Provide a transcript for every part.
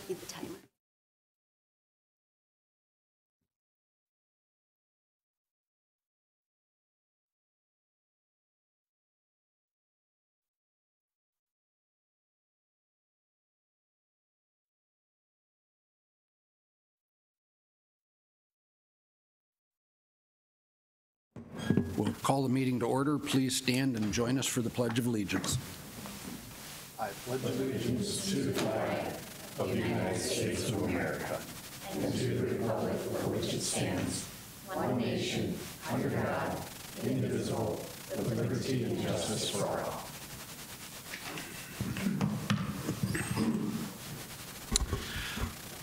Need the timer. We'll call the meeting to order. Please stand and join us for the Pledge of Allegiance. I pledge allegiance to the flag of the United States of America and to the republic for which it stands, one nation, under God, indivisible, with liberty and justice for all.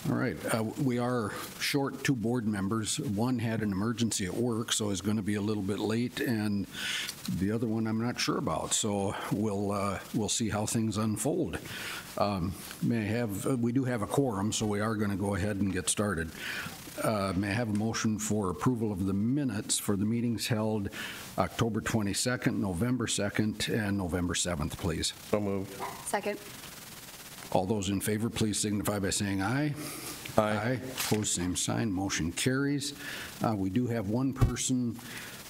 All right, we are short 2 board members. One had an emergency at work, so is going to be a little bit late, and the other one I'm not sure about. So we'll see how things unfold. We do have a quorum, so we are going to go ahead and get started. May I have a motion for approval of the minutes for the meetings held October 22nd, November 2nd, and November 7th, please? So moved. Second. All those in favor, please signify by saying aye. Aye. Opposed, same sign. Motion carries. We do have one person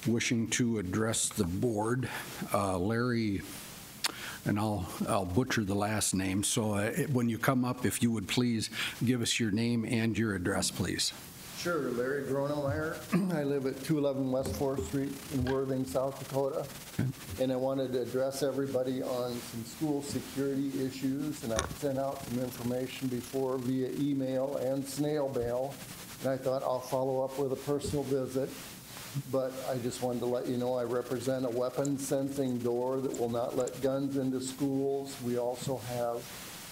wishing to address the board, Larry, and I'll butcher the last name. So when you come up, if you would please give us your name and your address, please. Sure, Larry Gronemeyer. I live at 211 West 4th Street in Worthing, South Dakota. Okay. And I wanted to address everybody on some school security issues, and I sent out some information before via email and snail mail, and I thought I'll follow up with a personal visit. But I just wanted to let you know I represent a weapon sensing door that will not let guns into schools. We also have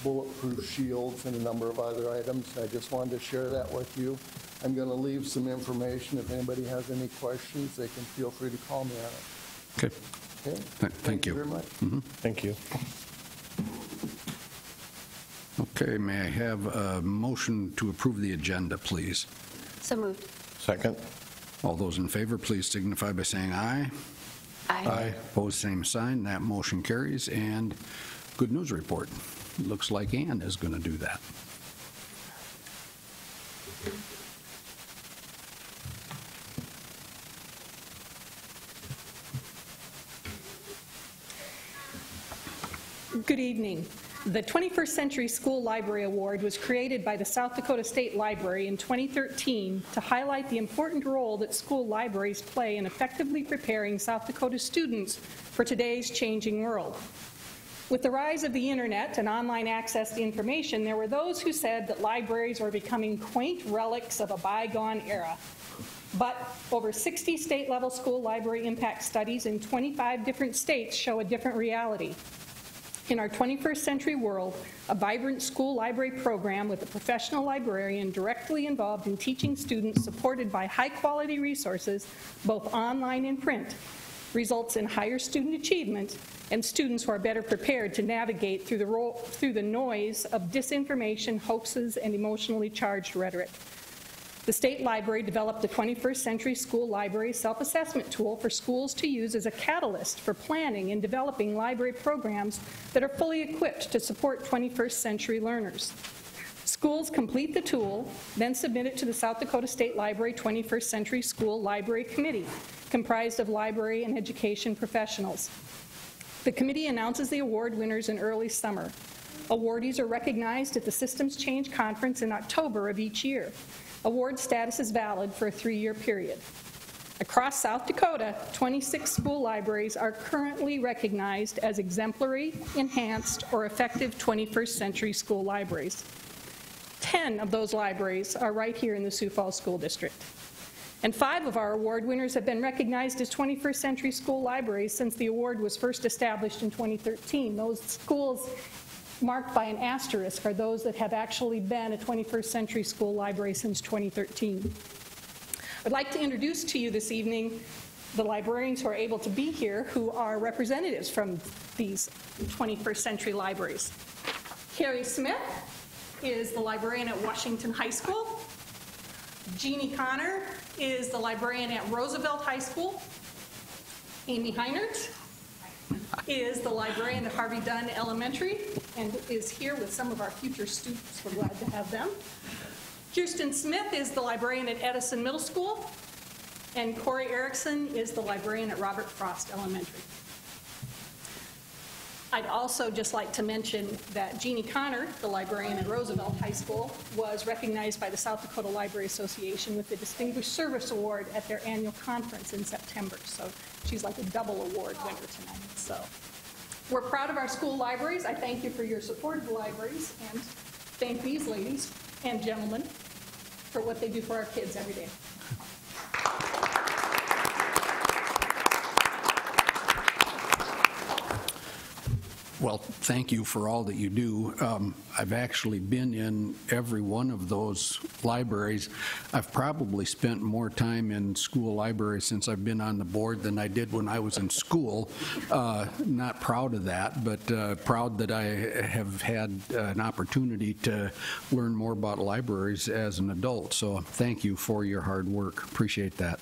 bulletproof shields and a number of other items. I just wanted to share that with you. I'm going to leave some information. If anybody has any questions, they can feel free to call me on it. Okay. Okay. Thank you very much. Mm-hmm. Thank you. Okay, may I have a motion to approve the agenda, please? So moved. Second. All those in favor, please signify by saying aye. Aye. Opposed, same sign. That motion carries. And good news report. Looks like Ann is going to do that. Good evening. The 21st Century School Library Award was created by the South Dakota State Library in 2013 to highlight the important role that school libraries play in effectively preparing South Dakota students for today's changing world. With the rise of the internet and online access to information, there were those who said that libraries were becoming quaint relics of a bygone era. But over 60 state-level school library impact studies in 25 different states show a different reality. In our 21st century world, a vibrant school library program with a professional librarian directly involved in teaching students supported by high-quality resources, both online and print, results in higher student achievement and students who are better prepared to navigate through the noise of disinformation, hoaxes, and emotionally charged rhetoric. The State Library developed the 21st Century School Library self-assessment tool for schools to use as a catalyst for planning and developing library programs that are fully equipped to support 21st century learners. Schools complete the tool, then submit it to the South Dakota State Library 21st Century School Library Committee, comprised of library and education professionals. The committee announces the award winners in early summer. Awardees are recognized at the Systems Change Conference in October of each year. Award status is valid for a 3-year period. Across South Dakota, 26 school libraries are currently recognized as exemplary, enhanced, or effective 21st century school libraries. 10 of those libraries are right here in the Sioux Falls School District. And 5 of our award winners have been recognized as 21st century school libraries since the award was first established in 2013. Those schools marked by an asterisk are those that have actually been a 21st century school library since 2013. I'd like to introduce to you this evening the librarians who are able to be here, who are representatives from these 21st century libraries. Carrie Smith, is the librarian at Washington High School. Jeannie Connor is the librarian at Roosevelt High School. Amy Heinert is the librarian at Harvey Dunn Elementary and is here with some of our future students. We're glad to have them. Kirsten Smith is the librarian at Edison Middle School, and Corey Erickson is the librarian at Robert Frost Elementary. I'd also just like to mention that Jeannie Connor, the librarian at Roosevelt High School, was recognized by the South Dakota Library Association with the Distinguished Service Award at their annual conference in September. So she's like a double award winner tonight. So we're proud of our school libraries. I thank you for your support of the libraries, and thank these ladies and gentlemen for what they do for our kids every day. Well, thank you for all that you do. I've actually been in every one of those libraries. I've probably spent more time in school libraries since I've been on the board than I did when I was in school. Not proud of that, but proud that I have had an opportunity to learn more about libraries as an adult. So thank you for your hard work. Appreciate that.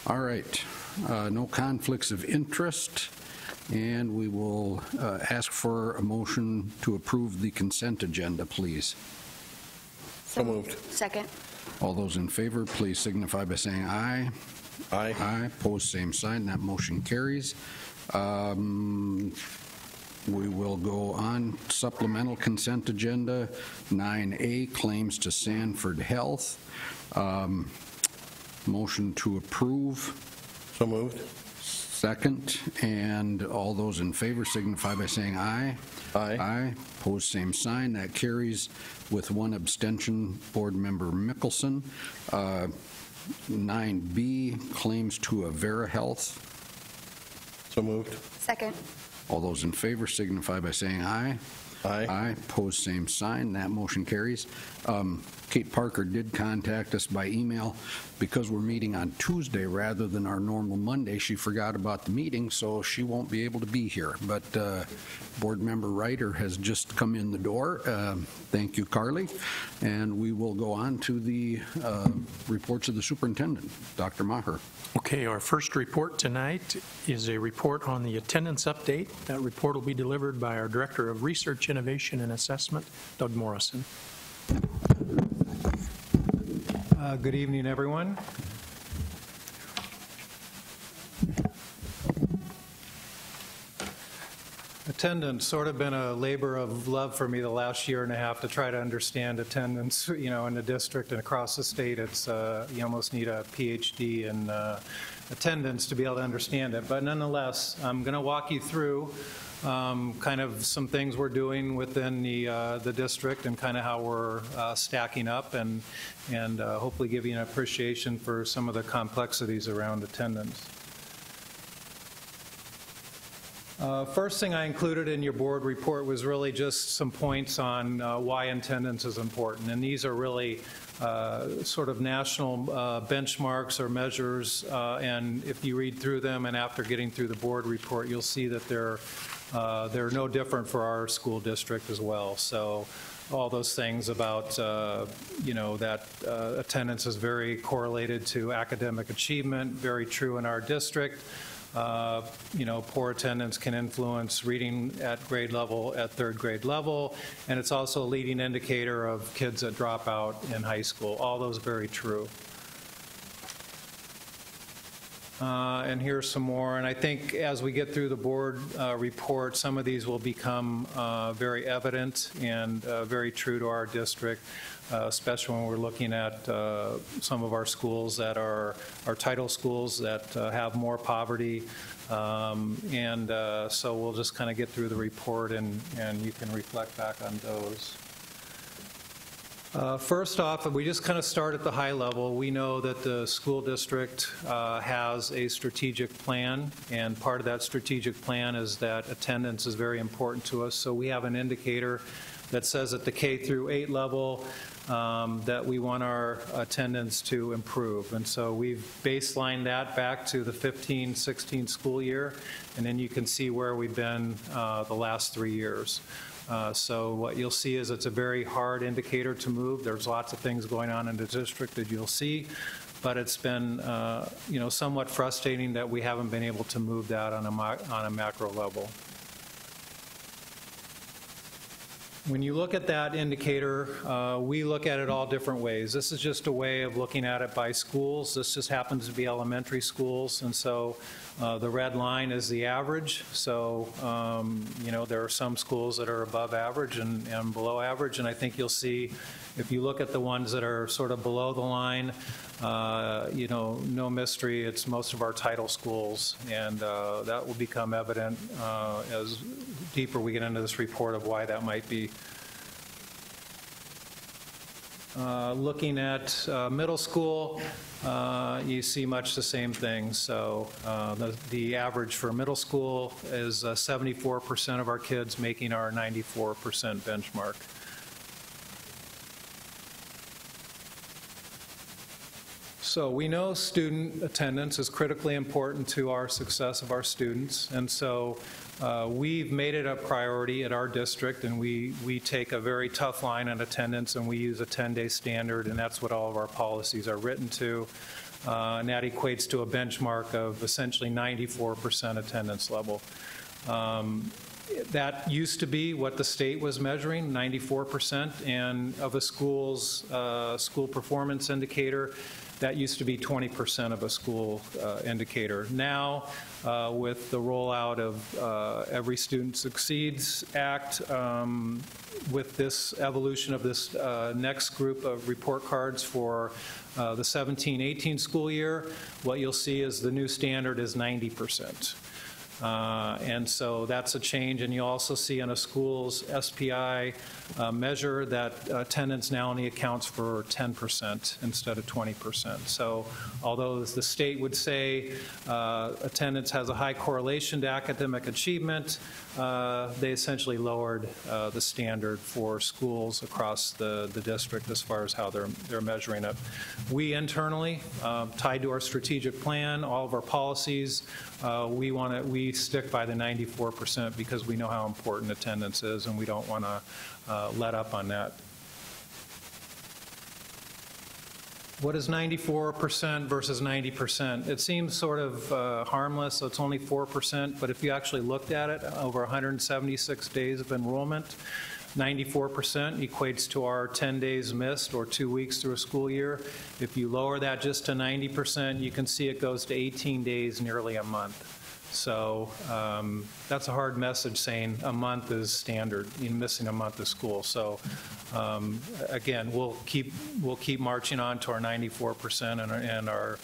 All right. No conflicts of interest, and we will ask for a motion to approve the consent agenda, please. So moved. Second. All those in favor, please signify by saying aye. Aye. Aye. Opposed, same sign. That motion carries. We will go on. Supplemental consent agenda, 9A, claims to Sanford Health. Motion to approve. So moved. Second, and all those in favor signify by saying aye. Aye. Aye. Opposed, same sign. That carries with one abstention, Board Member Mickelson. 9B, claims to Avera Health. So moved. Second. All those in favor signify by saying aye. Aye. Aye. Opposed, same sign. That motion carries. Kate Parker did contact us by email because we're meeting on Tuesday rather than our normal Monday. She forgot about the meeting, so she won't be able to be here. But Board Member Ryder has just come in the door. Thank you, Carly. And we will go on to the reports of the superintendent. Dr. Maher. Okay, our first report tonight is a report on the attendance update. That report will be delivered by our Director of Research, Innovation, and Assessment, Doug Morrison. Good evening, everyone. Attendance sort of been a labor of love for me the last year and a half to try to understand attendance, in the district and across the state. It's you almost need a PhD in attendance to be able to understand it. But nonetheless, I'm going to walk you through kind of some things we're doing within the district and kind of how we're stacking up, and hopefully give you an appreciation for some of the complexities around attendance. First thing I included in your board report was really just some points on why attendance is important, and these are really sort of national benchmarks or measures, and if you read through them and after getting through the board report, you'll see that they're no different for our school district as well. So all those things about, that attendance is very correlated to academic achievement, very true in our district. Poor attendance can influence reading at grade level, at third grade level, and it's also a leading indicator of kids that drop out in high school. All those very true. And here's some more, and I think as we get through the board report, some of these will become very evident and very true to our district, especially when we're looking at some of our schools that are our title schools that have more poverty, so we'll just kind of get through the report and you can reflect back on those. First off, we just kind of start at the high level. We know that the school district has a strategic plan, and part of that strategic plan is that attendance is very important to us. So we have an indicator that says at the K through 8 level that we want our attendance to improve. And so we've baselined that back to the 15-16 school year, and then you can see where we've been the last 3 years. So what you'll see is it's a very hard indicator to move. There's lots of things going on in the district that you'll see, but it's been somewhat frustrating that we haven't been able to move that on a macro level. When you look at that indicator, we look at it all different ways. This is just a way of looking at it by schools. This just happens to be elementary schools, and so the red line is the average. So, there are some schools that are above average and below average, and I think you'll see, if you look at the ones that are sort of below the line, no mystery, it's most of our title schools, and that will become evident as deeper we get into this report of why that might be. Looking at middle school, you see much the same thing. So the average for middle school is 74% of our kids making our 94% benchmark. So we know student attendance is critically important to our success of our students, and so we've made it a priority at our district, and we take a very tough line on attendance, and we use a 10-day standard, and that's what all of our policies are written to, and that equates to a benchmark of essentially 94% attendance level. That used to be what the state was measuring, 94%, and of a school's school performance indicator, that used to be 20% of a school indicator. Now, with the rollout of Every Student Succeeds Act, with this evolution of this next group of report cards for the 17-18 school year, what you'll see is the new standard is 90%. And so that's a change, and you also see in a school's SPI measure that attendance now only accounts for 10% instead of 20%. So although the state would say attendance has a high correlation to academic achievement, they essentially lowered the standard for schools across the district as far as how they're measuring it. We internally, tied to our strategic plan, all of our policies, we stick by the 94% because we know how important attendance is, and we don't want to let up on that. What is 94% versus 90%? It seems sort of harmless, so it's only 4%, but if you actually looked at it over 176 days of enrollment, 94% equates to our 10 days missed or 2 weeks through a school year. If you lower that just to 90%, you can see it goes to 18 days, nearly a month. So that's a hard message saying a month is standard, missing a month of school. So again, we'll keep marching on to our 94% and our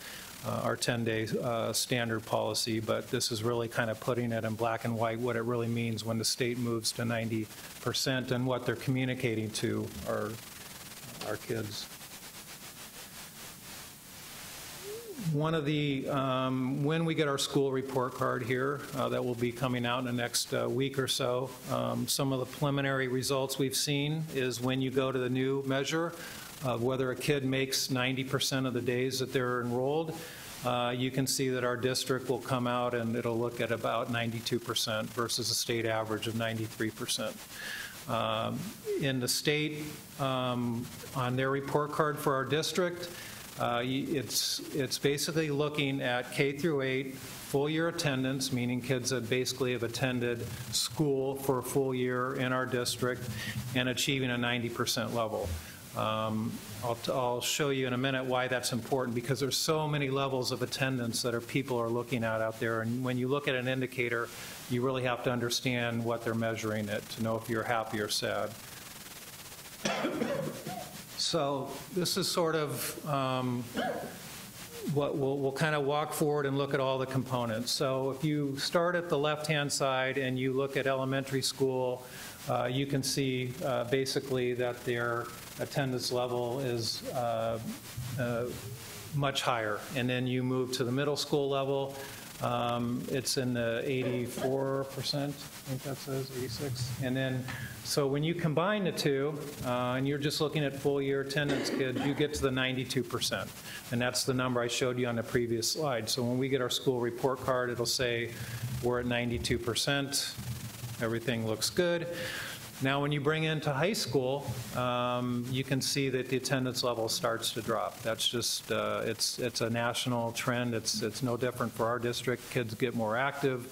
10-day standard policy, but this is really kind of putting it in black and white what it really means when the state moves to 90% and what they're communicating to our kids. One of the, when we get our school report card here, that will be coming out in the next week or so, some of the preliminary results we've seen is when you go to the new measure of whether a kid makes 90% of the days that they're enrolled, you can see that our district will come out and it'll look at about 92% versus a state average of 93%. In the state, on their report card for our district, it's basically looking at K through 8 full year attendance, meaning kids that basically have attended school for a full year in our district and achieving a 90% level. I'll show you in a minute why that's important, because there's so many levels of attendance that people are looking at out there, and when you look at an indicator, you really have to understand what they're measuring it to know if you're happy or sad. So this is sort of what we'll kind of walk forward and look at all the components. So if you start at the left-hand side and you look at elementary school, you can see basically that their attendance level is much higher. And then you move to the middle school level, it's in the 84%, I think that says 86. And then, so when you combine the two, and you're just looking at full year attendance kids, you get to the 92%. And that's the number I showed you on the previous slide. So when we get our school report card, it'll say we're at 92%, everything looks good. Now, when you bring into high school, you can see that the attendance level starts to drop. That's just, it's a national trend. It's no different for our district. Kids get more active,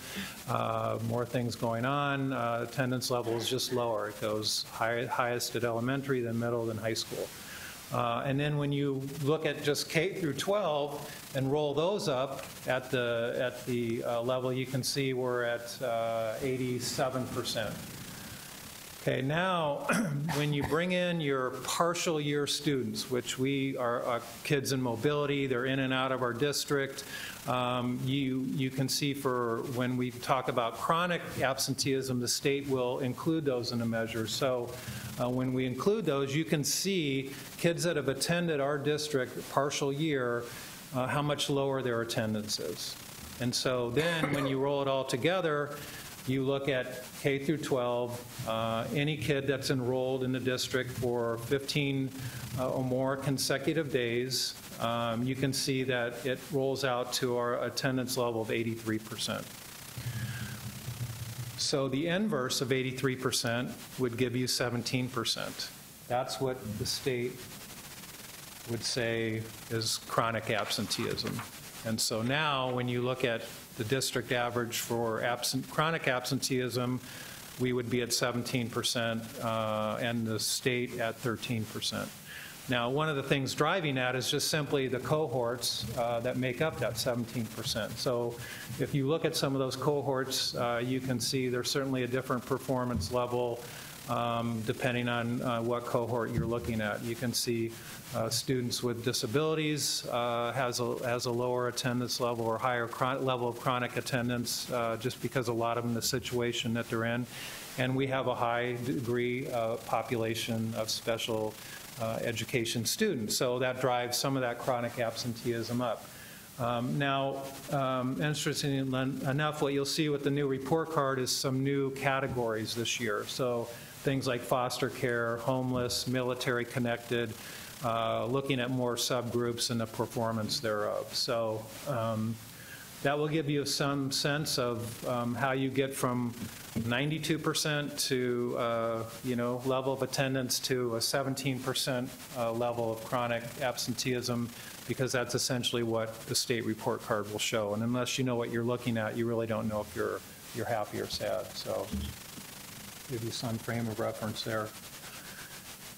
more things going on. Attendance level is just lower. It goes highest at elementary, then middle, then high school. And then when you look at just K through 12 and roll those up at the level, you can see we're at 87%. Okay, now when you bring in your partial year students, which we are kids in mobility, they're in and out of our district, you can see for when we talk about chronic absenteeism, the state will include those in the measure. So when we include those, you can see kids that have attended our district partial year, how much lower their attendance is. And so then when you roll it all together, you look at K through 12, any kid that's enrolled in the district for 15 or more consecutive days, you can see that it rolls out to our attendance level of 83%. So the inverse of 83% would give you 17%. That's what the state would say is chronic absenteeism. And so now when you look at the district average for chronic absenteeism, we would be at 17% and the state at 13%. Now, one of the things driving that is just simply the cohorts that make up that 17%. So if you look at some of those cohorts, you can see there's certainly a different performance level depending on what cohort you're looking at. You can see students with disabilities has a lower attendance level or higher level of chronic attendance just because a lot of them in the situation that they're in. And we have a high degree population of special education students. So that drives some of that chronic absenteeism up. Now, interestingly enough, what you'll see with the new report card is some new categories this year. So things like foster care, homeless, military connected, looking at more subgroups and the performance thereof. So that will give you some sense of how you get from 92% to level of attendance to a 17% level of chronic absenteeism, because that's essentially what the state report card will show. And unless you know what you're looking at, you really don't know if you're happy or sad. So give you some frame of reference there.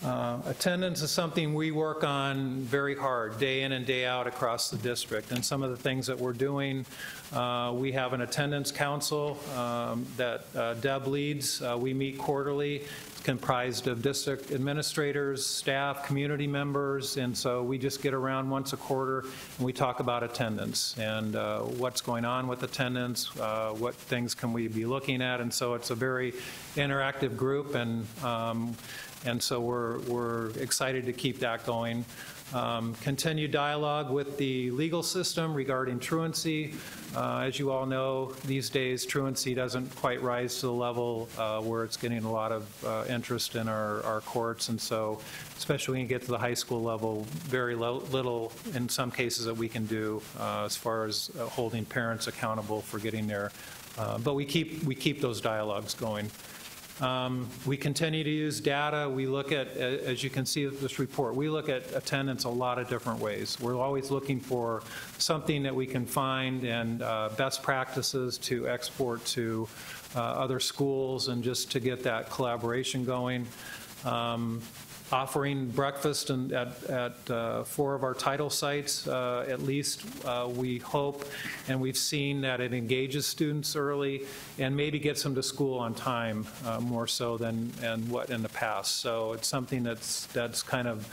Attendance is something we work on very hard, day in and day out across the district. And some of the things that we're doing, we have an attendance council that Deb leads. We meet quarterly. It's comprised of district administrators, staff, community members, and so we just get around once a quarter and we talk about attendance and what's going on with attendance, what things can we be looking at, and so it's a very interactive group, and so we're excited to keep that going. Continue dialogue with the legal system regarding truancy. As you all know, these days truancy doesn't quite rise to the level where it's getting a lot of interest in our courts, and so especially when you get to the high school level, very little in some cases that we can do as far as holding parents accountable for getting there. But we keep those dialogues going. We continue to use data. We look at, as you can see with this report, we look at attendance a lot of different ways. We're always looking for something that we can find and best practices to export to other schools and just to get that collaboration going. Offering breakfast at 4 of our title sites, at least, we hope, and we've seen that it engages students early and maybe gets them to school on time more so than what in the past. So it's something that's kind of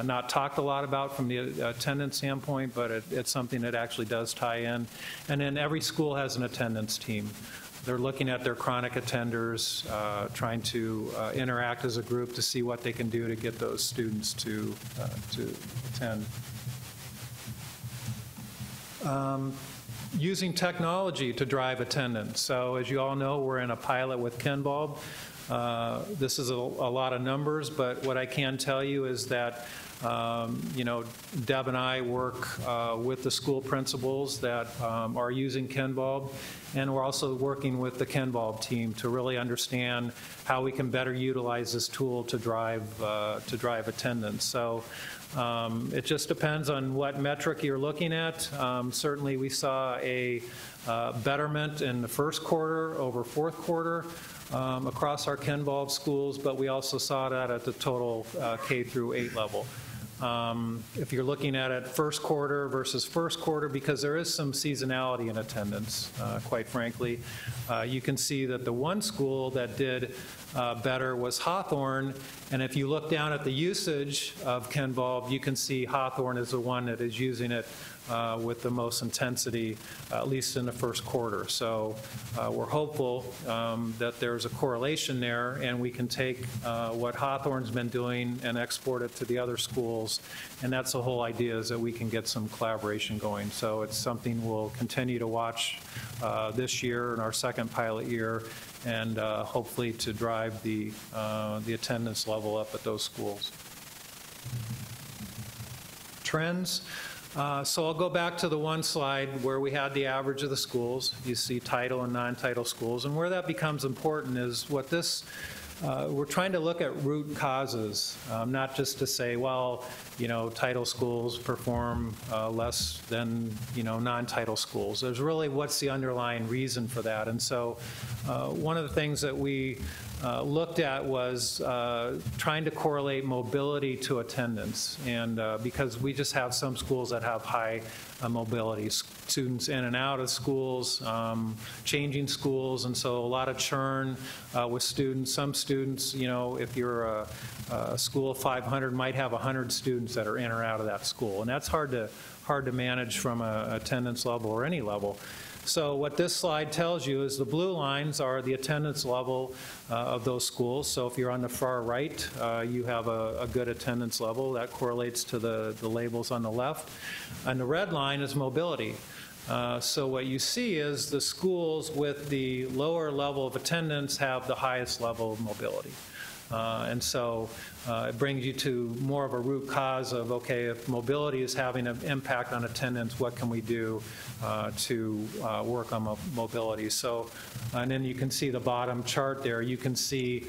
not talked a lot about from the attendance standpoint, but it's something that actually does tie in. And then every school has an attendance team. They're looking at their chronic attenders, trying to interact as a group to see what they can do to get those students to attend. Using technology to drive attendance. So as you all know, we're in a pilot with Ken Bulb. This is a lot of numbers, but what I can tell you is that Deb and I work with the school principals that are using KenVolve, and we're also working with the KenVolve team to really understand how we can better utilize this tool to drive attendance. So it just depends on what metric you're looking at. Certainly, we saw a betterment in the first quarter over fourth quarter across our KenVolve schools, but we also saw that at the total K through 8 level. If you're looking at it first quarter versus first quarter, because there is some seasonality in attendance, quite frankly, you can see that the one school that did better was Hawthorne, and if you look down at the usage of KenVolve, you can see Hawthorne is the one that is using it with the most intensity, at least in the first quarter. So we're hopeful that there's a correlation there, and we can take what Hawthorne's been doing and export it to the other schools, and that's the whole idea, is that we can get some collaboration going. So it's something we'll continue to watch this year in our second pilot year, and hopefully to drive the attendance level up at those schools. Trends. So I'll go back to the one slide where we had the average of the schools. You see title and non-title schools, and where that becomes important is what this, we're trying to look at root causes, not just to say, well, title schools perform less than, non-title schools. There's really what's the underlying reason for that. And so one of the things that we looked at was trying to correlate mobility to attendance, and because we just have some schools that have high mobility, students in and out of schools, changing schools, and so a lot of churn with students. Some students, if you're a school of 500, might have 100 students that are in or out of that school, and that's hard to manage from a attendance level or any level. So what this slide tells you is the blue lines are the attendance level of those schools. So if you're on the far right, you have a good attendance level. That correlates to the labels on the left. And the red line is mobility. So what you see is the schools with the lower level of attendance have the highest level of mobility. And so it brings you to more of a root cause of, okay, if mobility is having an impact on attendance, what can we do to work on mobility? So, and then you can see the bottom chart there. You can see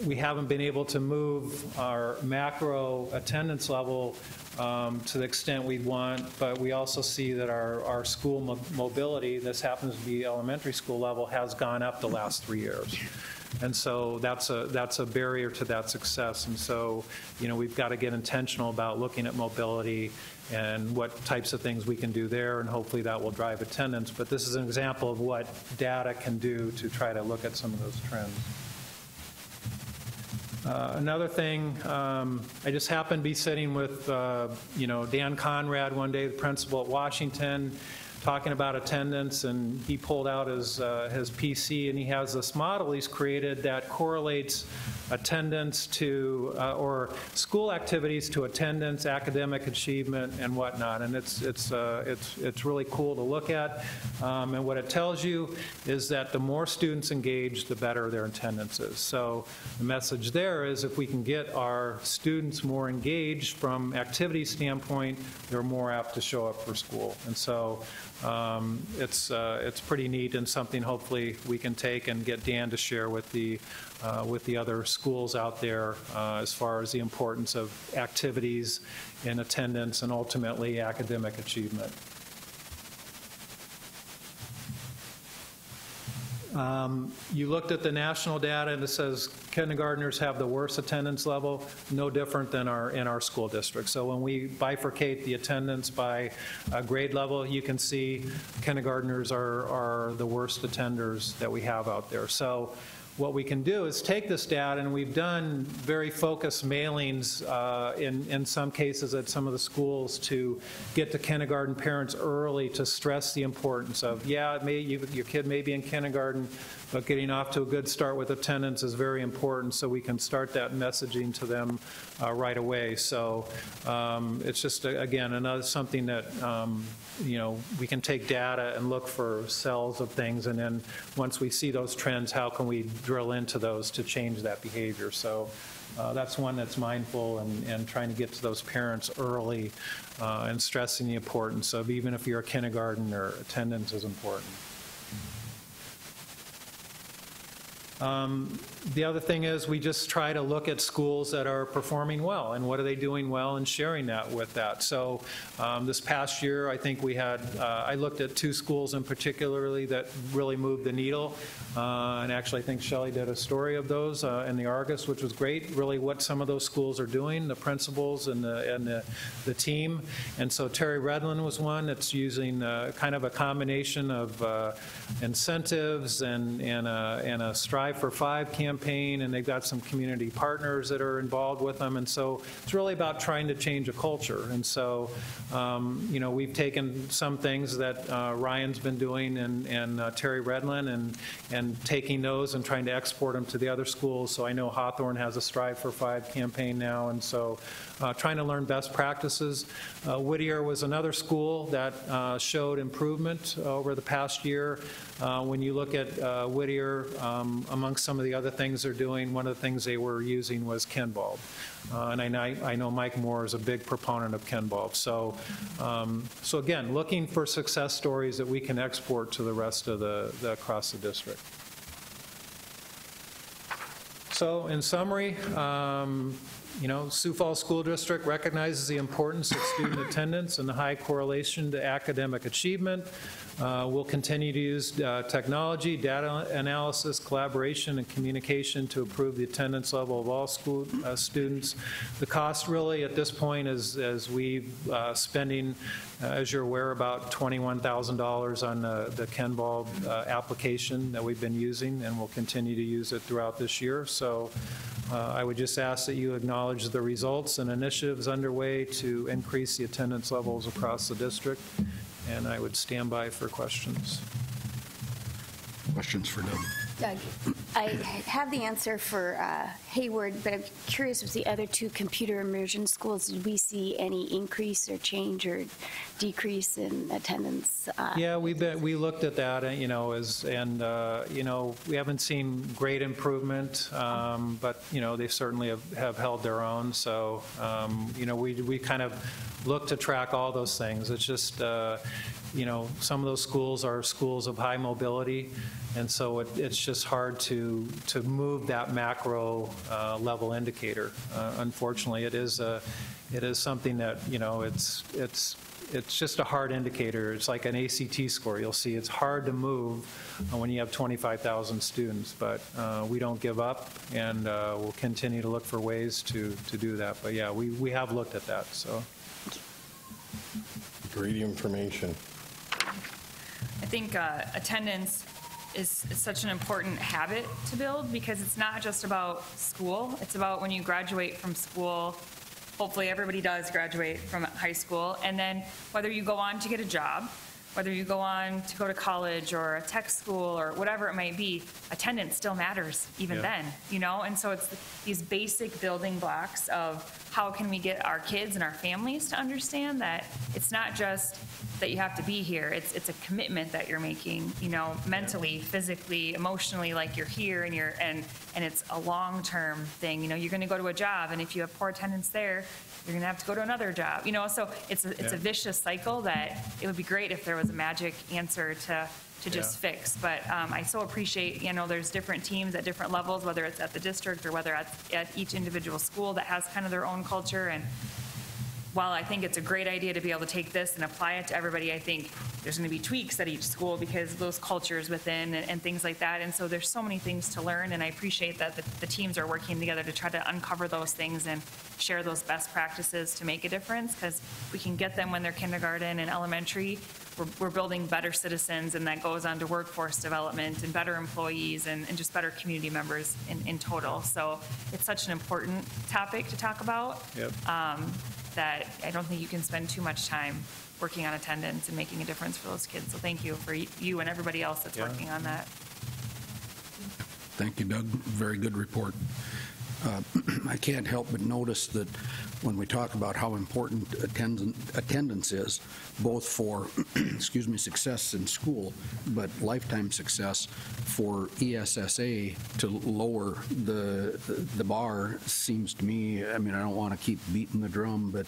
we haven't been able to move our macro attendance level to the extent we want, but we also see that our school mobility, this happens to be elementary school level, has gone up the last 3 years. And so that's a barrier to that success. And so, we've got to get intentional about looking at mobility and what types of things we can do there, and hopefully that will drive attendance. But this is an example of what data can do to try to look at some of those trends. Another thing, I just happened to be sitting with, Dan Conrad one day, the principal at Washington, talking about attendance, and he pulled out his PC, and he has this model he's created that correlates attendance to, or school activities to attendance, academic achievement, and whatnot. And it's really cool to look at. And what it tells you is that the more students engage, the better their attendance is. So the message there is if we can get our students more engaged from activity standpoint, they're more apt to show up for school. And so it's pretty neat, and something hopefully we can take and get Dan to share with the other schools out there as far as the importance of activities in attendance and ultimately academic achievement. You looked at the national data, and it says kindergartners have the worst attendance level, no different than in our school district. So when we bifurcate the attendance by grade level, you can see kindergartners are the worst attenders that we have out there. So what we can do is take this data, and we've done very focused mailings in some cases at some of the schools to get to kindergarten parents early to stress the importance of, your kid may be in kindergarten, but getting off to a good start with attendance is very important so we can start that messaging to them right away. So it's just, again, another something that, we can take data and look for cells of things, and then once we see those trends, how can we drill into those to change that behavior? So that's one that's mindful and trying to get to those parents early and stressing the importance of, even if you're a kindergartner, attendance is important. The other thing is we just try to look at schools that are performing well and what are they doing well and sharing that with that. So this past year, I think we had, I looked at 2 schools in particularly that really moved the needle. And actually I think Shelley did a story of those in the Argus, which was great, really what some of those schools are doing, the principals and the team. And so Terry Redland was one that's using kind of a combination of incentives and a Strive for 5 campaign, and they've got some community partners that are involved with them, and so it's really about trying to change a culture. And so, we've taken some things that Ryan's been doing and Terry Redland and taking those and trying to export them to the other schools. So I know Hawthorne has a Strive for 5 campaign now, and so trying to learn best practices. Whittier was another school that showed improvement over the past year. When you look at Whittier, amongst some of the other things they're doing, one of the things they were using was Ken bulb. And I know Mike Moore is a big proponent of Ken bulb. So again, looking for success stories that we can export to the rest of across the district. So in summary, Sioux Falls School District recognizes the importance of student attendance and the high correlation to academic achievement. We'll continue to use technology, data analysis, collaboration, and communication to improve the attendance level of all school students. The cost really at this point is, as we've spending, as you're aware, about $21,000 on the Ken bulb application that we've been using, and we'll continue to use it throughout this year. So I would just ask that you acknowledge the results and initiatives underway to increase the attendance levels across the district. And I would stand by for questions. Questions for Doug? Doug, I have the answer for Hayward, but I'm curious with the other 2 computer immersion schools, did we see any increase or change or decrease in attendance? Yeah, we looked at that, we haven't seen great improvement, but they certainly have held their own. So we kind of look to track all those things. It's just some of those schools are schools of high mobility, and so it's just hard to move that macro level indicator. Unfortunately, it is something that it's just a hard indicator. It's like an ACT score. You'll see it's hard to move when you have 25,000 students, but we don't give up, and we'll continue to look for ways to do that. But yeah, we have looked at that. So great information. I think attendance is such an important habit to build, because it's not just about school. It's about when you graduate from school. Hopefully everybody does graduate from high school, and then whether you go on to get a job, whether you go on to go to college or a tech school or whatever it might be, attendance still matters even then, and so it's these basic building blocks of how can we get our kids and our families to understand that it's not just that you have to be here, it's a commitment that you're making, mentally, physically, emotionally, like you're here, and it's a long-term thing. You're going to go to a job, and if you have poor attendance there, you're going to have to go to another job, so it's a vicious cycle that it would be great if there was a magic answer to just fix. But I so appreciate, there's different teams at different levels, whether it's at the district or whether at each individual school that has kind of their own culture. And while I think it's a great idea to be able to take this and apply it to everybody, I think there's going to be tweaks at each school because those cultures within and things like that. And so there's so many things to learn, and I appreciate that the teams are working together to try to uncover those things and share those best practices to make a difference, because we can get them when they're kindergarten and elementary. We're building better citizens, and that goes on to workforce development and better employees and just better community members in total. So it's such an important topic to talk about. Yep. That I don't think you can spend too much time working on attendance and making a difference for those kids. So thank you for you and everybody else that's working on that. Thank you, Doug. Very good report. I can't help but notice that when we talk about how important attendance is, both for, excuse me, success in school, but lifetime success for ESSA to lower the bar seems to me, I mean, I don't want to keep beating the drum, but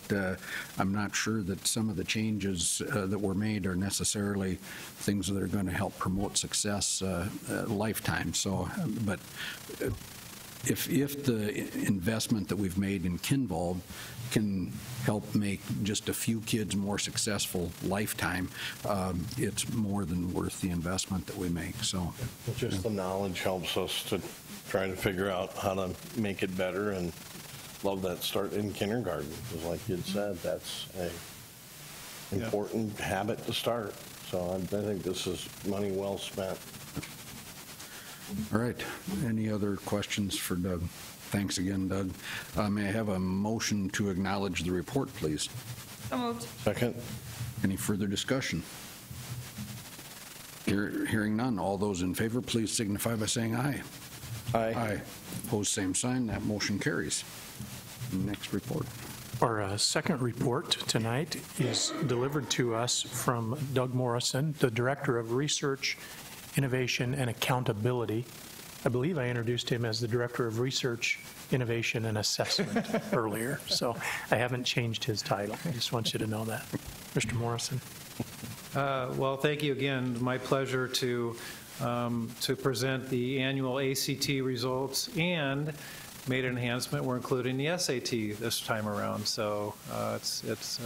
I'm not sure that some of the changes that were made are necessarily things that are going to help promote success lifetime. So, but if the investment that we've made in Kinvolved can help make just a few kids more successful lifetime, it's more than worth the investment that we make. So Just the knowledge helps us to try to figure out how to make it better, and love that start in kindergarten, because like you'd said, that's a important habit to start. So I think this is money well spent. All right. Any other questions for Doug? Thanks again, Doug. May I have a motion to acknowledge the report, please? So moved. Second? Any further discussion? Hearing none. All those in favor, please signify by saying aye. Aye. Opposed, same sign. That motion carries. Next report. Our second report tonight is delivered to us from Doug Morrison, the Director of Research, Innovation, and Accountability. I believe I introduced him as the Director of Research, Innovation, and Assessment earlier, so I haven't changed his title. I just want you to know that. Mr. Morrison. Well, thank you again. My pleasure to present the annual ACT results, and made an enhancement. We're including the SAT this time around, so it's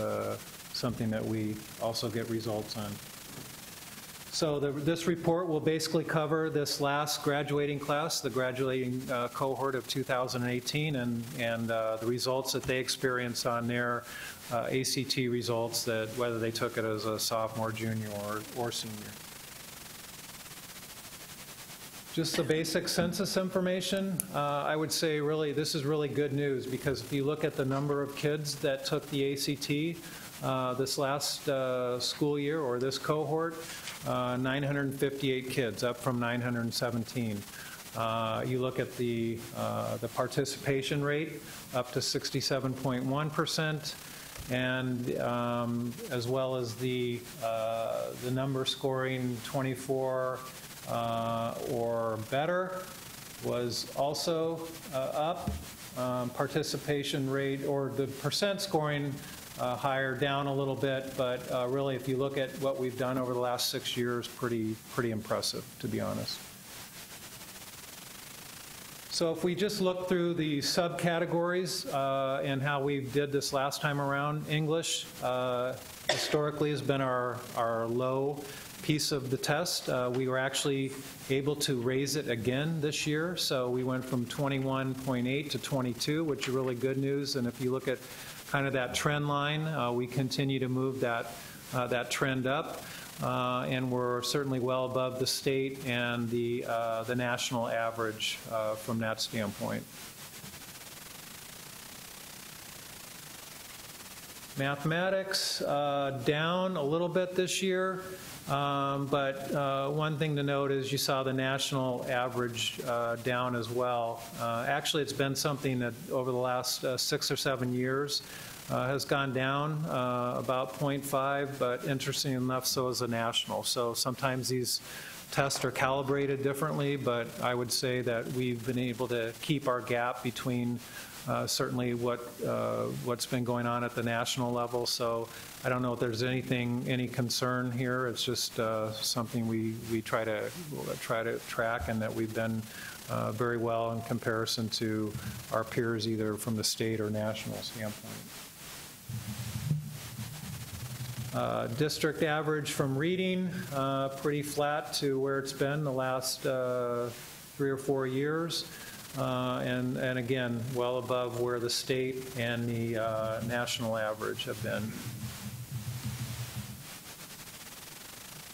something that we also get results on. So this report will basically cover this last graduating class, the graduating cohort of 2018, and the results that they experience on their ACT results, that whether they took it as a sophomore, junior, or senior. Just the basic census information, I would say really this is really good news, because if you look at the number of kids that took the ACT this last school year, or this cohort, 958 kids, up from 917. You look at the participation rate, up to 67.1%, and as well as the number scoring 24 or better was also up. Participation rate, or the percent scoring, higher, down a little bit, but really, if you look at what we've done over the last 6 years, pretty impressive, to be honest. So if we just look through the subcategories and how we did this last time around, English historically has been our low piece of the test. We were actually able to raise it again this year, so we went from 21.8 to 22, which is really good news. And if you look at kind of that trend line, we continue to move that trend up, and we're certainly well above the state and the national average from that standpoint. Mathematics down a little bit this year, but one thing to note is you saw the national average down as well. Actually, it's been something that over the last 6 or 7 years has gone down about 0.5, but interesting enough, so is the national. So sometimes these tests are calibrated differently, but I would say that we've been able to keep our gap between certainly what's been going on at the national level. So I don't know if there's any concern here. It's just something we try to track, and that we've done very well in comparison to our peers, either from the state or national standpoint. District average from reading, pretty flat to where it's been the last 3 or 4 years. And again, well above where the state and the national average have been.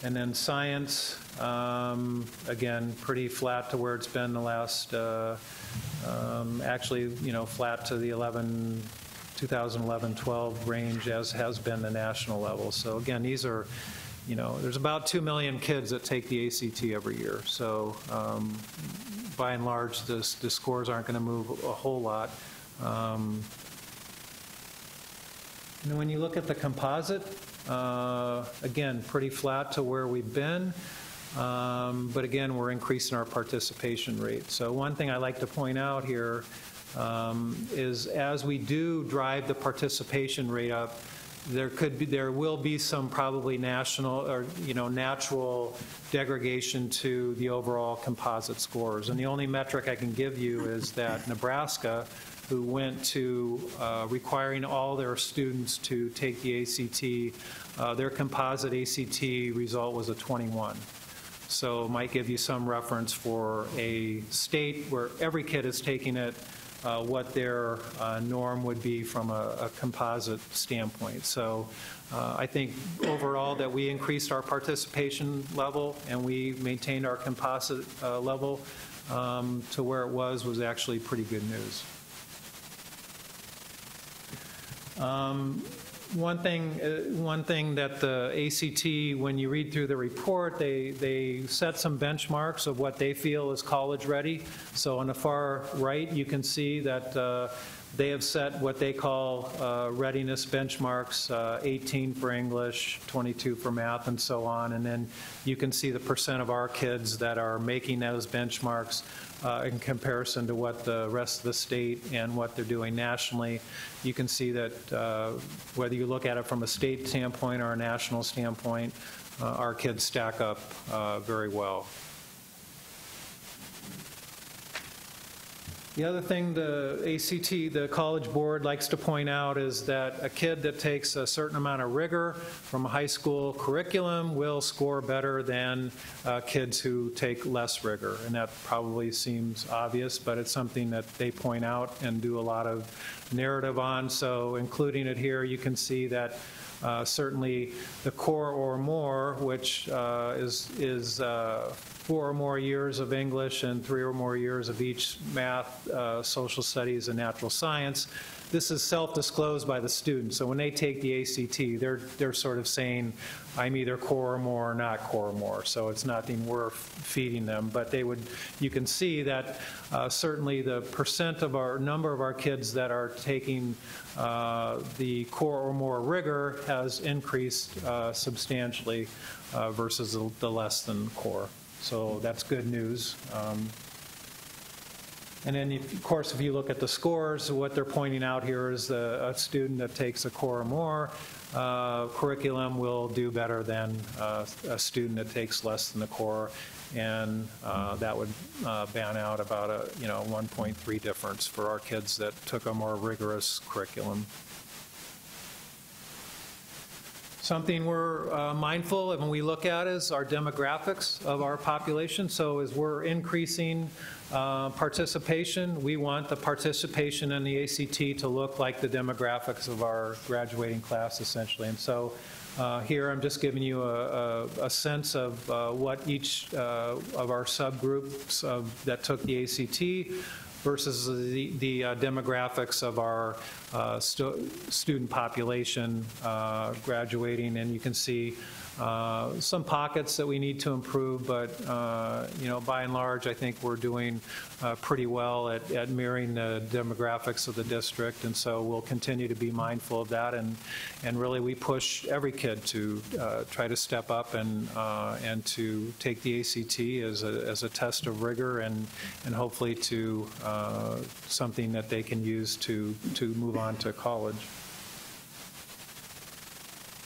And then science, again, pretty flat to where it's been the last, actually, flat to the 2011-12 range, as has been the national level. So again, these are, there's about 2 million kids that take the ACT every year. So by and large, the scores aren't going to move a whole lot. And when you look at the composite, again, pretty flat to where we've been. But again, we're increasing our participation rate. So one thing I like to point out here is as we do drive the participation rate up, there will be some probably national or natural degradation to the overall composite scores. And the only metric I can give you is that Nebraska, who went to requiring all their students to take the ACT, their composite ACT result was a 21. So it might give you some reference for a state where every kid is taking it, what their norm would be from a composite standpoint. So I think overall that we increased our participation level and we maintained our composite level to where it was actually pretty good news. One thing that the ACT, when you read through the report, they set some benchmarks of what they feel is college ready. So on the far right, you can see that they have set what they call readiness benchmarks, 18 for English, 22 for math, and so on. And then you can see the percent of our kids that are making those benchmarks in comparison to what the rest of the state and what they're doing nationally. You can see that whether you look at it from a state standpoint or a national standpoint, our kids stack up very well. The other thing the ACT, the College Board, likes to point out is that a kid that takes a certain amount of rigor from a high school curriculum will score better than kids who take less rigor. And that probably seems obvious, but it's something that they point out and do a lot of narrative on. So including it here, you can see that certainly the core or more, which is 4 or more years of English and 3 or more years of each math, social studies, and natural science. This is self-disclosed by the student. So when they take the ACT, they're sort of saying, I'm either core or more or not core or more. So it's nothing we're feeding them. But you can see that certainly the percent of our number of our kids that are taking the core or more rigor has increased substantially versus the less than core. So that's good news. And then, of course, if you look at the scores, what they're pointing out here is a student that takes a core or more curriculum will do better than a student that takes less than the core, and that would ban out about a 1.3 difference for our kids that took a more rigorous curriculum. Something we're mindful of when we look at is our demographics of our population. So as we're increasing participation, we want the participation in the ACT to look like the demographics of our graduating class, essentially. And so here I'm just giving you a sense of what each of our subgroups that took the ACT versus the demographics of our student population graduating. And you can see some pockets that we need to improve, but by and large, I think we're doing pretty well at mirroring the demographics of the district, and so we'll continue to be mindful of that, and really we push every kid to try to step up and to take the ACT as a test of rigor and hopefully to something that they can use to move on to college.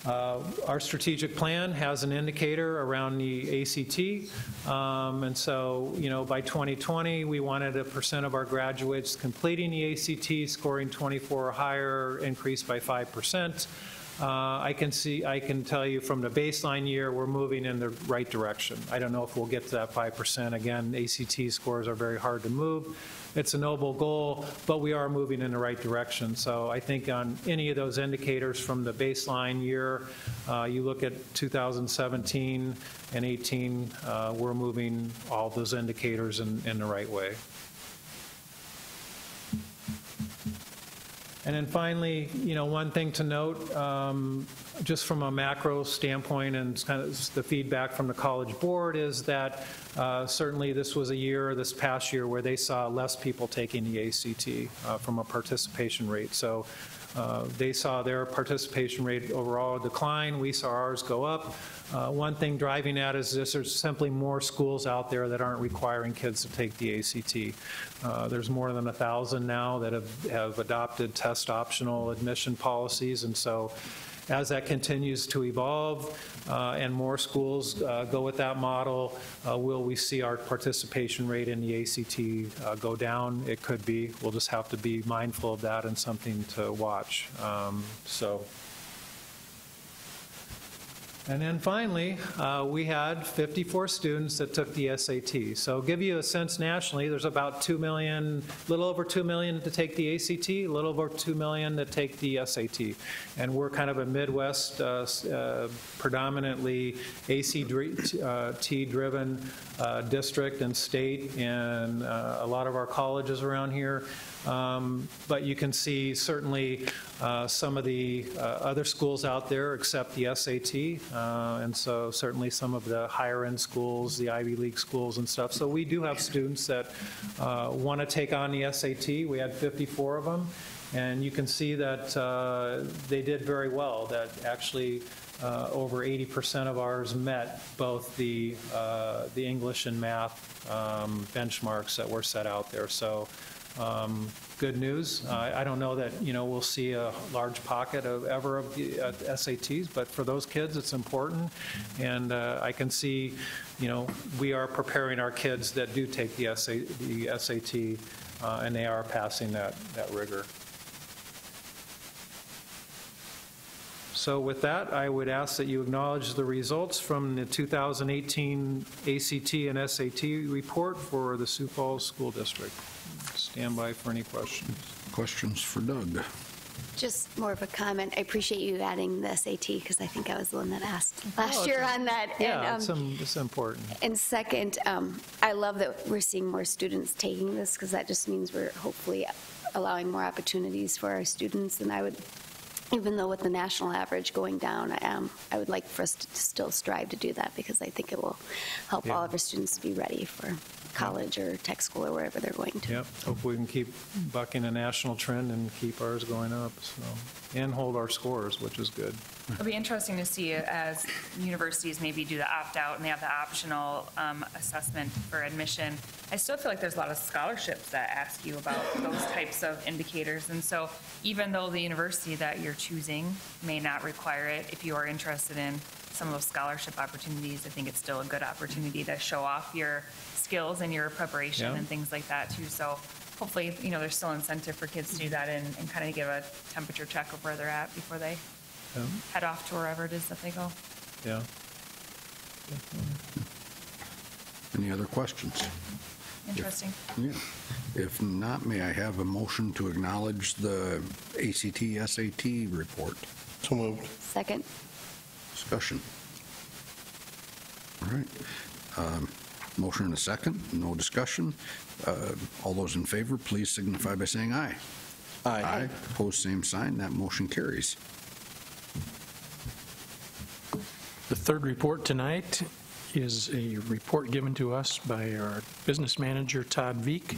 Our strategic plan has an indicator around the ACT, and so, by 2020, we wanted a percent of our graduates completing the ACT, scoring 24 or higher, increased by 5%. I can tell you from the baseline year, we're moving in the right direction. I don't know if we'll get to that 5%. Again, ACT scores are very hard to move. It's a noble goal, but we are moving in the right direction. So I think on any of those indicators from the baseline year, you look at 2017 and 18, we're moving all those indicators in the right way. And then finally, one thing to note, just from a macro standpoint and kind of the feedback from the College Board is that certainly this was a year, this past year, where they saw less people taking the ACT from a participation rate. So they saw their participation rate overall decline. We saw ours go up. One thing driving that is there's simply more schools out there that aren't requiring kids to take the ACT. There's more than 1,000 now that have adopted test optional admission policies, and so as that continues to evolve and more schools go with that model, will we see our participation rate in the ACT go down? It could be. We'll just have to be mindful of that and something to watch. And then finally, we had 54 students that took the SAT. So give you a sense nationally, there's about 2 million, a little over 2 million to take the ACT, a little over 2 million to take the SAT. And we're kind of a Midwest, predominantly ACT-driven district and state, and a lot of our colleges around here. But you can see certainly some of the other schools out there accept the SAT, and so certainly some of the higher end schools, the Ivy League schools and stuff. So we do have students that want to take on the SAT. We had 54 of them, and you can see that they did very well, that actually over 80% of ours met both the English and math benchmarks that were set out there. So good news. I don't know that, we'll see a large pocket of the SATs, but for those kids, it's important. And I can see, we are preparing our kids that do take the SAT, and they are passing that rigor. So with that, I would ask that you acknowledge the results from the 2018 ACT and SAT report for the Sioux Falls School District. Stand by for any questions. Questions for Doug? Just more of a comment. I appreciate you adding the SAT because I think I was the one that asked last year on that. Yeah, it's important. And second, I love that we're seeing more students taking this because that just means we're hopefully allowing more opportunities for our students. And I would, even though with the national average going down, I would like for us to still strive to do that because I think it will help all of our students to be ready for college or tech school or wherever they're going to. Yep. Hopefully we can keep bucking a national trend and keep ours going up, and hold our scores, which is good. It'll be interesting to see as universities maybe do the opt-out and they have the optional assessment for admission. I still feel like there's a lot of scholarships that ask you about those types of indicators. And so even though the university that you're choosing may not require it, if you are interested in some of those scholarship opportunities, I think it's still a good opportunity to show off your skills and your preparation and things like that too. So hopefully, there's still incentive for kids to do that and kind of give a temperature check of where they're at before they head off to wherever it is that they go. Yeah. Any other questions? Interesting. If not, may I have a motion to acknowledge the ACT, SAT report? So moved. Second. Discussion. All right. Motion and a second. No discussion. All those in favor, please signify by saying aye. Aye. Opposed, same sign. That motion carries. The third report tonight is a report given to us by our business manager, Todd Veek.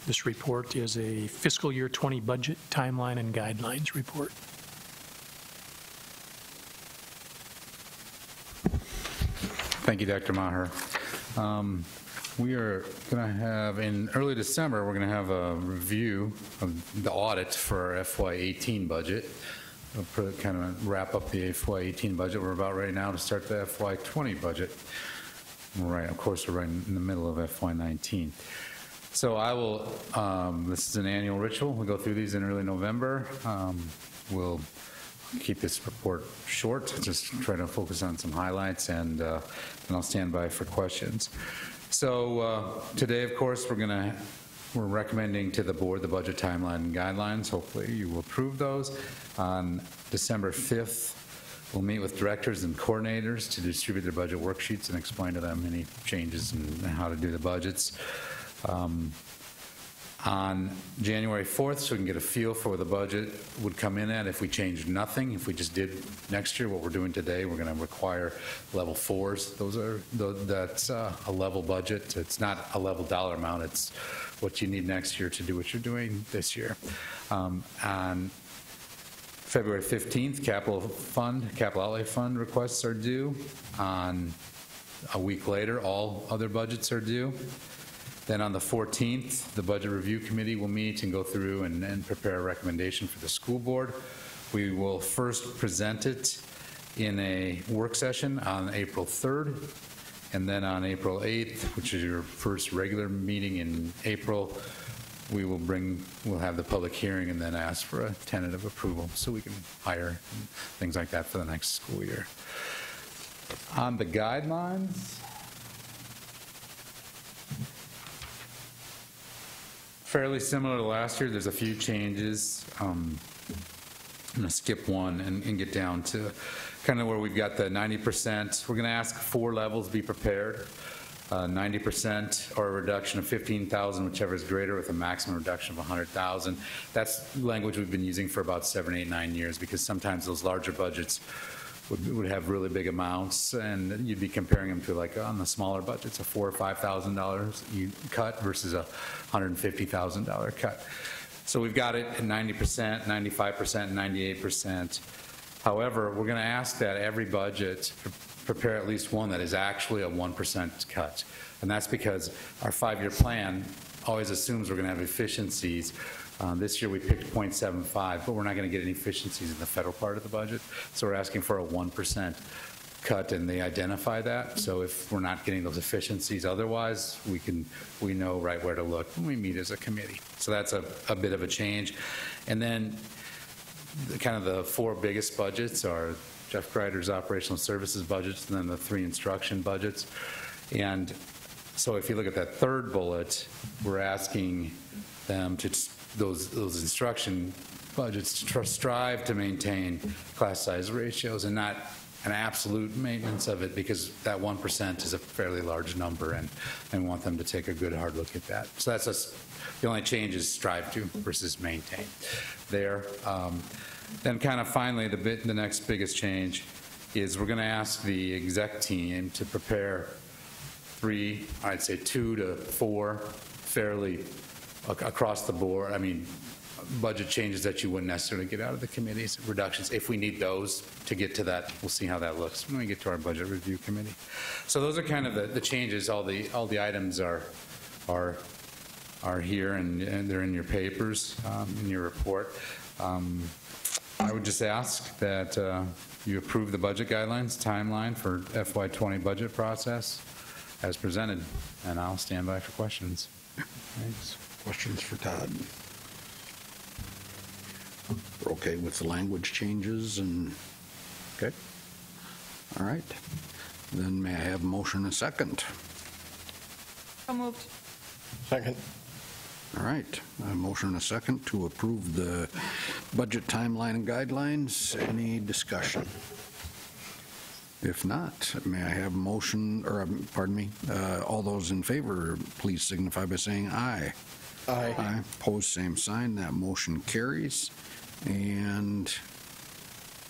This report is a fiscal year 20 budget timeline and guidelines report. Thank you, Dr. Maher. We are going to have, in early December, we're going to have a review of the audit for our FY18 budget. We'll kind of wrap up the FY18 budget. We're about ready now to start the FY20 budget. Right, of course, we're right in the middle of FY19. So I will, this is an annual ritual. We'll go through these in early November. We'll keep this report short, just try to focus on some highlights, and then I'll stand by for questions. So today, of course, we're recommending to the board the budget timeline and guidelines. Hopefully you will approve those. On December 5th, we'll meet with directors and coordinators to distribute their budget worksheets and explain to them any changes and how to do the budgets. on January 4th, so we can get a feel for where the budget would come in at if we changed nothing. If we just did next year what we're doing today, we're going to require level 4s. That's a level budget. It's not a level dollar amount. It's what you need next year to do what you're doing this year. On February 15th, capital outlay fund requests are due. On a week later, all other budgets are due. Then on the 14th, the Budget Review Committee will meet and go through and prepare a recommendation for the school board. We will first present it in a work session on April 3rd, and then on April 8th, which is your first regular meeting in April, we'll have the public hearing and then ask for a tentative approval so we can hire and things like that for the next school year. On the guidelines, fairly similar to last year. There's a few changes. I'm going to skip one and get down to kind of where we've got the 90%. We're going to ask 4 levels be prepared. 90% or a reduction of 15,000, whichever is greater, with a maximum reduction of 100,000. That's language we've been using for about 7, 8, 9 years, because sometimes those larger budgets would have really big amounts, and you'd be comparing them to, like, on the smaller budgets, a $4,000 or $5,000 you cut versus a $150,000 cut. So we've got it at 90%, 95%, and 98%. However, we're going to ask that every budget prepare at least one that is actually a 1% cut, and that's because our 5-year plan always assumes we're going to have efficiencies. This year we picked 0.75, but we're not going to get any efficiencies in the federal part of the budget. So we're asking for a 1% cut, and they identify that. So if we're not getting those efficiencies otherwise, we know right where to look when we meet as a committee. So that's a bit of a change. And then the 4 biggest budgets are Jeff Kreider's operational services budgets, and then the 3 instruction budgets. And so if you look at that 3rd bullet, we're asking them to those instruction budgets to strive to maintain class size ratios and not an absolute maintenance of it, because that 1% is a fairly large number, and we want them to take a good hard look at that. So that's the only change is strive to versus maintain there. Then kind of finally, the next biggest change is we're going to ask the exec team to prepare 2 to 4 fairly across the board, budget changes that you wouldn't necessarily get out of the committees, reductions. If we need those to get to that, we'll see how that looks when we get to our budget review committee. So those are kind of the changes. All the items are here, and they're in your papers, in your report. I would just ask that you approve the budget guidelines timeline for FY20 budget process as presented, and I'll stand by for questions. Thanks. Questions for Todd? We're okay with the language changes and, okay. All right. Then may I have a motion and a second? So moved. Second. All right. A motion and a second to approve the budget timeline and guidelines. Any discussion? If not, may I have a motion, or pardon me, all those in favor, please signify by saying aye. Aye. Aye. Opposed, same sign. That motion carries. And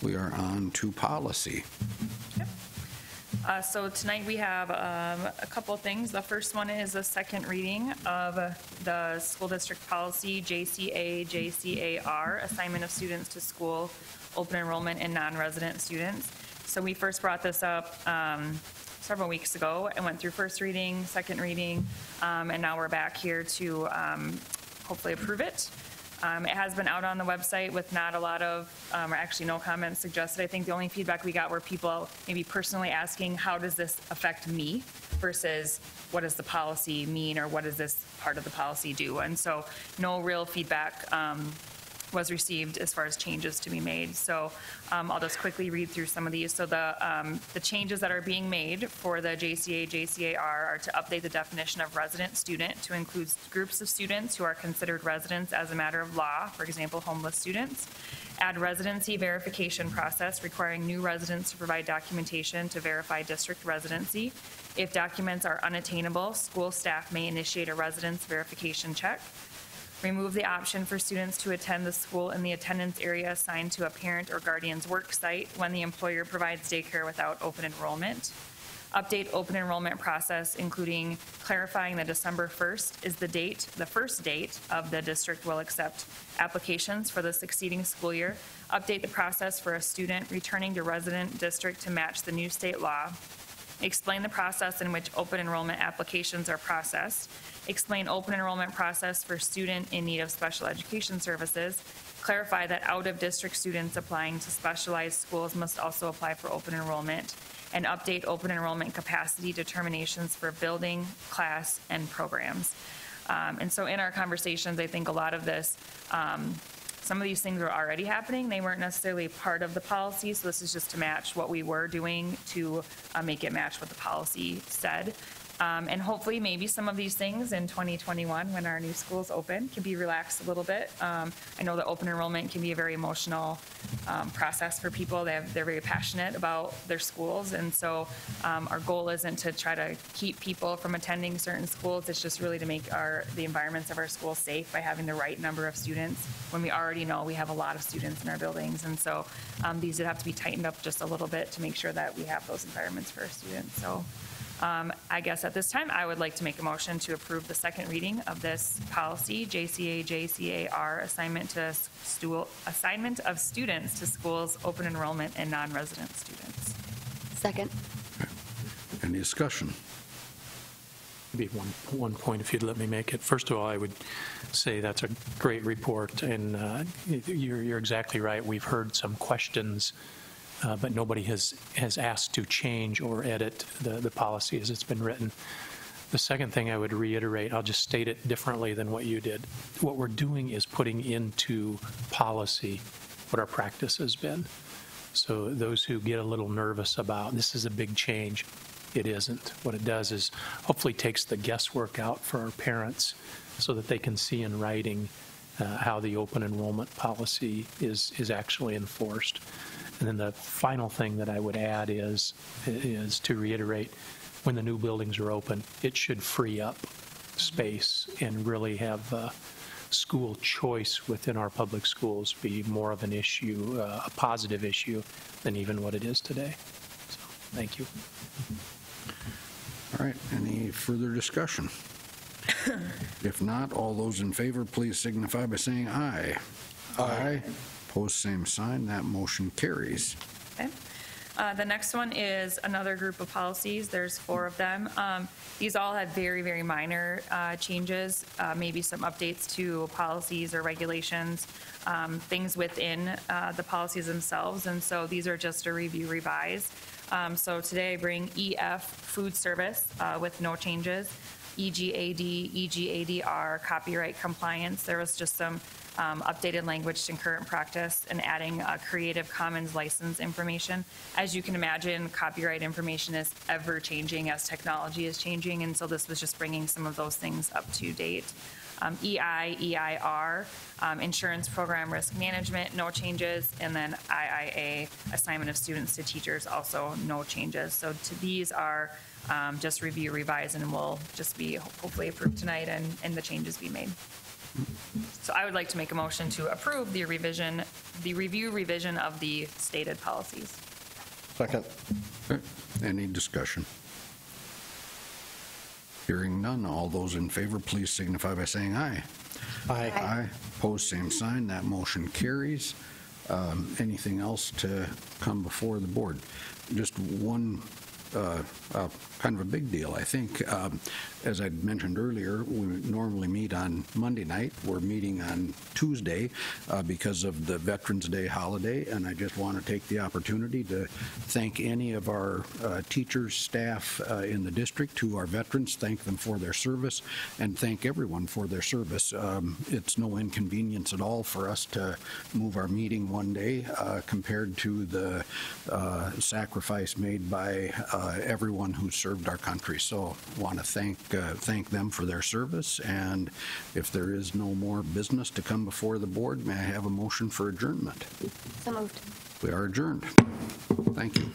we are on to policy. Yep. So tonight we have a couple of things. The first one is a second reading of the school district policy JCA-JCAR, assignment of students to school, open enrollment, and non-resident students. So we first brought this up several weeks ago and went through first reading, second reading, and now we're back here to hopefully approve it. It has been out on the website with not a lot of, or actually no comments suggested. I think the only feedback we got were people maybe personally asking, how does this affect me versus what does the policy mean, or what does this part of the policy do? And so no real feedback was received as far as changes to be made. So I'll just quickly read through some of these. So the changes that are being made for the JCA-JCAR are to update the definition of resident student to include groups of students who are considered residents as a matter of law, for example, homeless students. Add residency verification process requiring new residents to provide documentation to verify district residency. If documents are unattainable, school staff may initiate a residence verification check. remove the option for students to attend the school in the attendance area assigned to a parent or guardian's work site when the employer provides daycare without open enrollment. Update open enrollment process, including clarifying that December 1st is the first date of the district will accept applications for the succeeding school year. Update the process for a student returning to resident district to match the new state law. Explain the process in which open enrollment applications are processed. Explain open enrollment process for student in need of special education services. Clarify that out-of-district students applying to specialized schools must also apply for open enrollment. And update open enrollment capacity determinations for building, class, and programs. And so in our conversations, I think a lot of this, some of these things were already happening. They weren't necessarily part of the policy, so this is just to match what we were doing to make it match what the policy said. And hopefully, maybe some of these things in 2021, when our new schools open, can be relaxed a little bit. I know that open enrollment can be a very emotional process for people. They're very passionate about their schools, and so our goal isn't to try to keep people from attending certain schools. It's just really to make the environments of our schools safe by having the right number of students, when we already know we have a lot of students in our buildings. And so these would have to be tightened up just a little bit to make sure that we have those environments for our students. So I guess at this time, I would like to make a motion to approve the second reading of this policy, JCA-JCAR, assignment of students to schools, open enrollment, and non-resident students. Second. Any discussion? Maybe one point, if you'd let me make it. First of all, I would say that's a great report, and you're exactly right. We've heard some questions, but nobody has asked to change or edit the policy as it's been written. The second thing I would reiterate, I'll just state it differently than what you did. What we're doing is putting into policy what our practice has been. So those who get a little nervous about this is a big change, it isn't. What it does is hopefully takes the guesswork out for our parents so that they can see in writing how the open enrollment policy is actually enforced. And then the final thing that I would add is to reiterate, when the new buildings are open, it should free up space and really have school choice within our public schools be more of an issue, a positive issue, than even what it is today. So, thank you. All right, any further discussion? If not, all those in favor, please signify by saying aye. Aye. Opposed, same sign. That motion carries. Okay. The next one is another group of policies. There's 4 of them. These all had very, very minor changes, maybe some updates to policies or regulations, things within the policies themselves. And so these are just a review revise. So today I bring EF, food service, with no changes. EGAD, EGADR, copyright compliance. There was just some updated language to current practice and adding Creative Commons license information. As you can imagine, copyright information is ever changing as technology is changing, and so this was just bringing some of those things up to date. EI, EIR, insurance program risk management, no changes, and then IIA, assignment of students to teachers, also no changes. So these are just review, revise, and will just be hopefully approved tonight and the changes be made. So I would like to make a motion to approve the review revision of the stated policies. Second. Okay. Any discussion? Hearing none, all those in favor, please signify by saying aye. Aye. Aye. Opposed, same sign. That motion carries. Anything else to come before the board? Just one kind of a big deal, I think. As I mentioned earlier, we normally meet on Monday night. We're meeting on Tuesday because of the Veterans Day holiday, and I just want to take the opportunity to thank any of our teachers, staff in the district who are veterans, thank them for their service, and thank everyone for their service. It's no inconvenience at all for us to move our meeting one day compared to the sacrifice made by everyone who served our country. So I want to thank them for their service, and if there is no more business to come before the board, may I have a motion for adjournment? So moved. We are adjourned. Thank you.